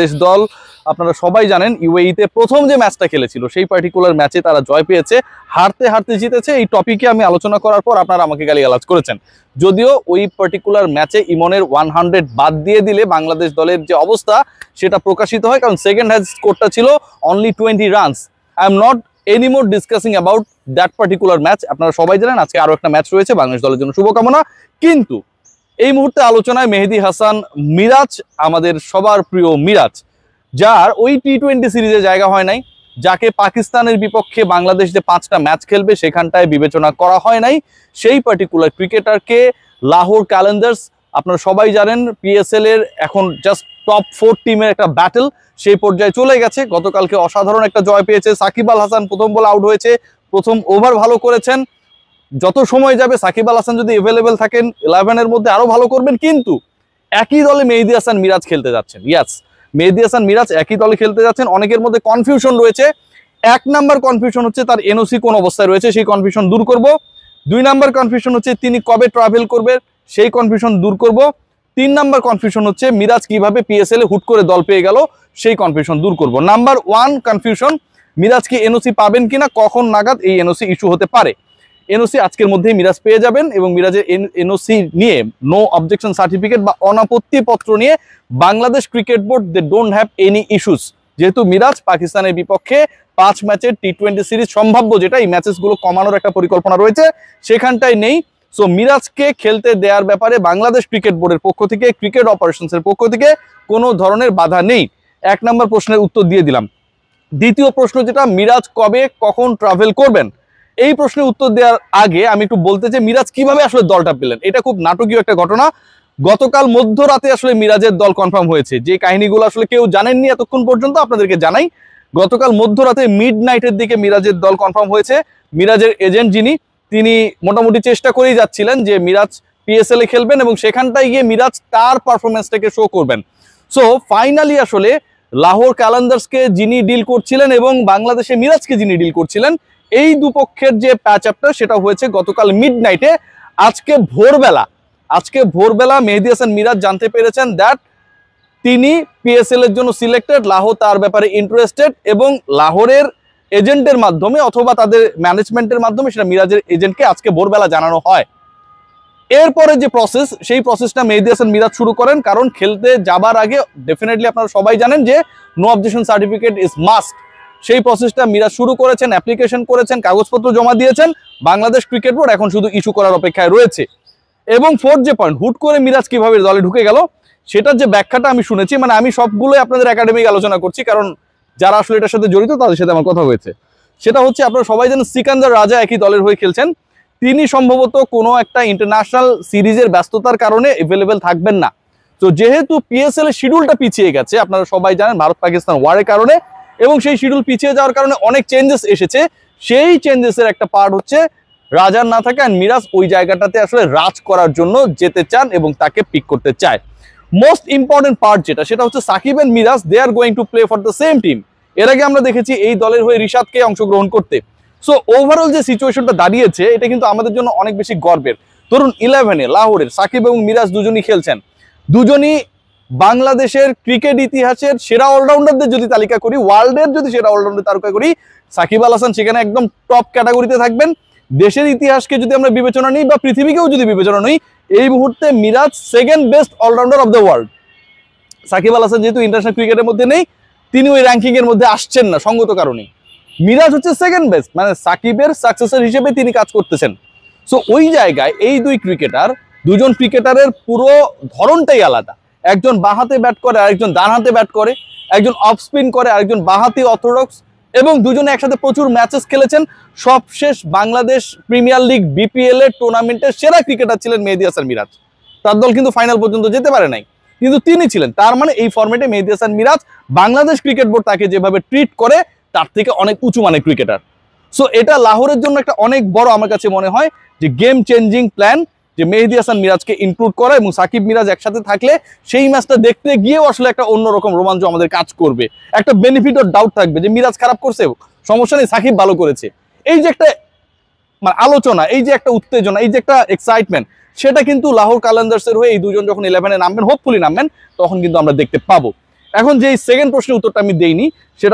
দেশ দল আপনারা সবাই জানেন ইউএইতে প্রথম যে ম্যাচটা খেলেছিল সেই পার্টিকুলার ম্যাচে তারা জয় পেয়েছে, হারতে হারতে জিতেছে। এই টপিকে আমি আলোচনা করার পর আপনারা আমাকে গালিগালাজ করেছেন। যদিও ওই পার্টিকুলার ম্যাচে ইমনের 100 বাদ দিয়ে দিলে বাংলাদেশ দলের যে অবস্থা সেটা প্রকাশিত হয়, কারণ সেকেন্ড হাই স্কোরটা ছিল only 20 runs. I am not anymore discussing about that particular match. আপনারা সবাই জানেন আজকে আরো একটা ম্যাচ রয়েছে, বাংলাদেশ দলের জন্য শুভকামনা। কিন্তু এই মুহূর্তে আলোচনায় মেহেদী হাসান মিরাজ, আমাদের সবার প্রিয় মিরাজ, যার ওই টি-20 সিরিজে জায়গা হয় নাই, যাকে পাকিস্তানের বিপক্ষে বাংলাদেশ যে 5টা ম্যাচ খেলবে সেখানটায় বিবেচনা করা হয় নাই, সেই পার্টিকুলার ক্রিকেটারকে লাহোর কালেন্ডার্স, আপনারা সবাই জানেন পিএসএল এর এখন জাস্ট টপ 4 টিমের একটা ব্যাটল সেই পর্যায়ে চলে গেছে। গতকালকে অসাধারণ একটা জয় পেয়েছে। সাকিব আল হাসান প্রথম বল আউট হয়েছে, প্রথম ওভার ভালো করেছেন। যত সময় যাবে সাকিব আল হাসান যদি অ্যাভেলেবেল থাকেন 11-এর মধ্যে আরো ভালো করবেন। কিন্তু একই দলে মেহেদী হাসান মিরাজ খেলতে যাচ্ছেন। ইয়াস, মেহেদী হাসান মিরাজ একই দলে খেলতে যাচ্ছেন। অনেকের মধ্যে কনফিউশন রয়েছে। 1 নাম্বার কনফিউশন হচ্ছে তার এনওসি কোন অবস্থায় রয়েছে, সেই কনফিউশন দূর করব। 2 নাম্বার কনফিউশন হচ্ছে তিনি কবে ট্রাভেল করবে, সেই কনফিউশন দূর করব। 3 নাম্বার কনফিউশন হচ্ছে মিরাজ কিভাবে পিএসএল এ হুট করে দল পেয়ে গেল, সেই কনফিউশন দূর করব। নাম্বার 1 কনফিউশন, মিরাজ কি এনওসি পাবেন কিনা, কখন নাগাদ এই এনওসি ইস্যু হতে পারে। এনওসি আজকের মধ্যেই মিরাজ পেয়ে যাবেন এবং মিরাজের এনওসি নিয়ে নো অবজেকশন সার্টিফিকেট বা অনাপত্তি পত্র নিয়ে Bangladesh cricket board they don't have any issues. যেহেতু মিরাজ পাকিস্তানের বিপক্ষে 5 ম্যাচের টি-20 সিরিজ সম্ভাব্য, যেটা এই ম্যাচেসগুলো কমানোর একটা পরিকল্পনা রয়েছে, সেখানটাই নেই। সো মিরাজকে খেলতে দেওয়ার ব্যাপারে বাংলাদেশ ক্রিকেট বোর্ডের পক্ষ থেকে, ক্রিকেট অপারেশনসের পক্ষ থেকে কোনো ধরনের বাধা নেই। 1 নম্বর প্রশ্নের উত্তর দিয়ে দিলাম। দ্বিতীয় প্রশ্ন যেটা, মিরাজ কবে কখন ট্রাভেল করবেন, এই প্রশ্নের উত্তর দেওয়ার আগে আমি একটু বলতে চাই মিরাজ কিভাবে আসলে দলটা পেলেন। এটা খুব নাটকীয় একটা ঘটনা। গতকাল মধ্যরাতে আসলে মিরাজের দল কনফার্ম হয়েছে। যে কাহিনীগুলো আসলে কেউ জানেননি এতক্ষণ পর্যন্ত, আপনাদেরকে জানাই। গতকাল মধ্যরাতে মিডনাইটের দিকে মিরাজের দল কনফার্ম হয়েছে। মিরাজের এজেন্ট যিনি, তিনি মোটামুটি চেষ্টা করেই যাচ্ছিলেন যে মিরাজ পিএসএল এ খেলবেন এবং সেখানটায় গিয়ে মিরাজ তার পারফরমেন্সটাকে শো করবেন। সো ফাইনালি আসলে লাহোর কালেন্ডার্সকে যিনি ডিল করছিলেন এবং বাংলাদেশে মিরাজকে যিনি ডিল করছিলেন, এই দুপক্ষের যে প্যাচ আপটা সেটা হয়েছে গতকাল মিডনাইটে। আজকে ভোরবেলা মেহেদী হাসান মিরাজ জানতে পেরেছেন দ্যাট তিনি পিএসএল এর জন্য সিলেক্টেড, লাহোর তার ব্যাপারে ইন্টারেস্টেড এবং লাহোরের এজেন্টের মাধ্যমে অথবা তাদের ম্যানেজমেন্টের মাধ্যমে সেটা মিরাজের এজেন্টকে আজকে ভোরবেলা জানানো হয়। এরপরে যে প্রসেস, সেই প্রসেসটা মেহেদী হাসান মিরাজ শুরু করেন, কারণ খেলতে যাবার আগে ডেফিনেটলি আপনারা সবাই জানেন যে no objection certificate is must. সেই প্রসেসটা মিরাজ শুরু করেছেন, অ্যাপ্লিকেশন করেছেন, কাগজপত্র জমা দিয়েছেন। বাংলাদেশ ক্রিকেট বোর্ড এখন শুধু ইস্যু করার অপেক্ষায় রয়েছে। এবং ফোর্থ যে পয়েন্ট, হুট করে মিরাজ কিভাবে দলে ঢুকে গেল সেটার যে ব্যাখ্যাটা আমি শুনেছি, মানে আমি সবগুলোই আপনাদের একাডেমিক আলোচনা করছি কারণ যারা আসলে এটার সাথে জড়িত তাদের সাথে আমার কথা হয়েছে। সেটা হচ্ছে আপনারা সবাই জানেন সিকান্দার রাজা একই দলের হয়ে খেলছেন। তিনি সম্ভবত কোনো একটা ইন্টারন্যাশনাল সিরিজের ব্যস্ততার কারণে অ্যাভেলেবেল থাকবেন না। তো যেহেতু পিএসএল এর শিডিউলটা পিছিয়ে গেছে, আপনারা সবাই জানেন ভারত পাকিস্তান ওয়ারের কারণে, এবং সেই শিডিউল পিছিয়ে যাওয়ার কারণে অনেক চেঞ্জেস এসেছে। সেই চেঞ্জেসের একটা পার্ট হচ্ছে রাজার না থাকে, আর মিরাজ ওই জায়গাটাতে আসলে রাজ করার জন্য যেতে চান এবং তাকে পিক করতে চায়। মোস্ট ইম্পর্টেন্ট পার্ট যেটা, সেটা হচ্ছে Shakib and Miraz they are going to play for the same team. এর আগে আমরা দেখেছি এই দলের হয়ে রিশাদকে অংশগ্রহণ করতে। সো ওভারঅল যে সিচুয়েশনটা দাঁড়িয়েছে এটা কিন্তু আমাদের জন্য অনেক বেশি গর্বের। ধরুন 11-এ লাহোরের সাকিব এবং মিরাজ দুজনই খেলছেন। দুজনই বাংলাদেশের ক্রিকেট ইতিহাসের সেরা অলরাউন্ডারদের যদি তালিকা করি, ওয়ার্ল্ডের যদি সেরা অলরাউন্ডার তালিকা করি, সাকিব আল হাসান সেখানে একদম টপ ক্যাটাগরিতে থাকবেন। দেশের ইতিহাসকে যদি আমরা বিবেচনা নিই বা পৃথিবীকেও যদি বিবেচনা নিই, এই মুহূর্তে Miraz second best allrounder of the world. Shakib Al Hasan যেহেতু ইন্টারন্যাশনাল ক্রিকেটের মধ্যে নেই, তিনি ওই র্যাঙ্কিং এর মধ্যে আসছেন না সঙ্গত কারণে। মিরাজ হচ্ছে সেকেন্ড বেস্ট, মানে সাকিবের সাকসেসর হিসেবে তিনি কাজ করতেছেন। সো ওই জায়গায় এই দুজন ক্রিকেটারের পুরো ধরনটাই আলাদা। একজন বাঁ হাতে ব্যাট করে, আরেকজন ডান হাতে ব্যাট করে, একজন অফ স্পিন করে, আরেকজন বাঁহাতি অর্থোডক্স, এবং দুজনে একসাথে প্রচুর ম্যাচেস খেলেছেন। সবশেষ বাংলাদেশ প্রিমিয়ার লিগ বিপিএল এর টুর্নামেন্টের সেরা ক্রিকেটার ছিলেন মেহেদী হাসান মিরাজ। তার দল কিন্তু ফাইনাল পর্যন্ত যেতে পারে নাই, কিন্তু তিনি ছিলেন। তার মানে এই ফরম্যাটে মেহেদী হাসান মিরাজ, বাংলাদেশ ক্রিকেট বোর্ড তাকে যেভাবে ট্রিট করে তার থেকে অনেক উঁচু মানের ক্রিকেটার। সো এটা লাহোরের জন্য একটা অনেক বড়, আমার কাছে মনে হয় যে গেম চেঞ্জিং প্ল্যান, যে মেহেদী হাসান মিরাজকে ইনক্লুড করা এবং সাকিব মিরাজ একসাথে থাকলে সেই ম্যাচটা দেখতে গিয়েও আসলে একটা অন্যরকম রোমাঞ্চ আমাদের কাজ করবে। একটা বেনিফিট অফ ডাউট থাকবে যে মিরাজ খারাপ করছে, সমস্যা নেই, সাকিব ভালো করেছে। এই যে একটা মানে আলোচনা, এই যে একটা উত্তেজনা, এই যে একটা এক্সাইটমেন্ট, সেটা কিন্তু লাহোর কালেন্ডার্সের হয়ে এই দুজন যখন 11-এ নামবেন, হোপফুলি নামবেন, তখন কিন্তু আমরা দেখতে পাবো। এখন যে সেকেন্ড প্রশ্নের উত্তরটা আমি দেইনি সেটা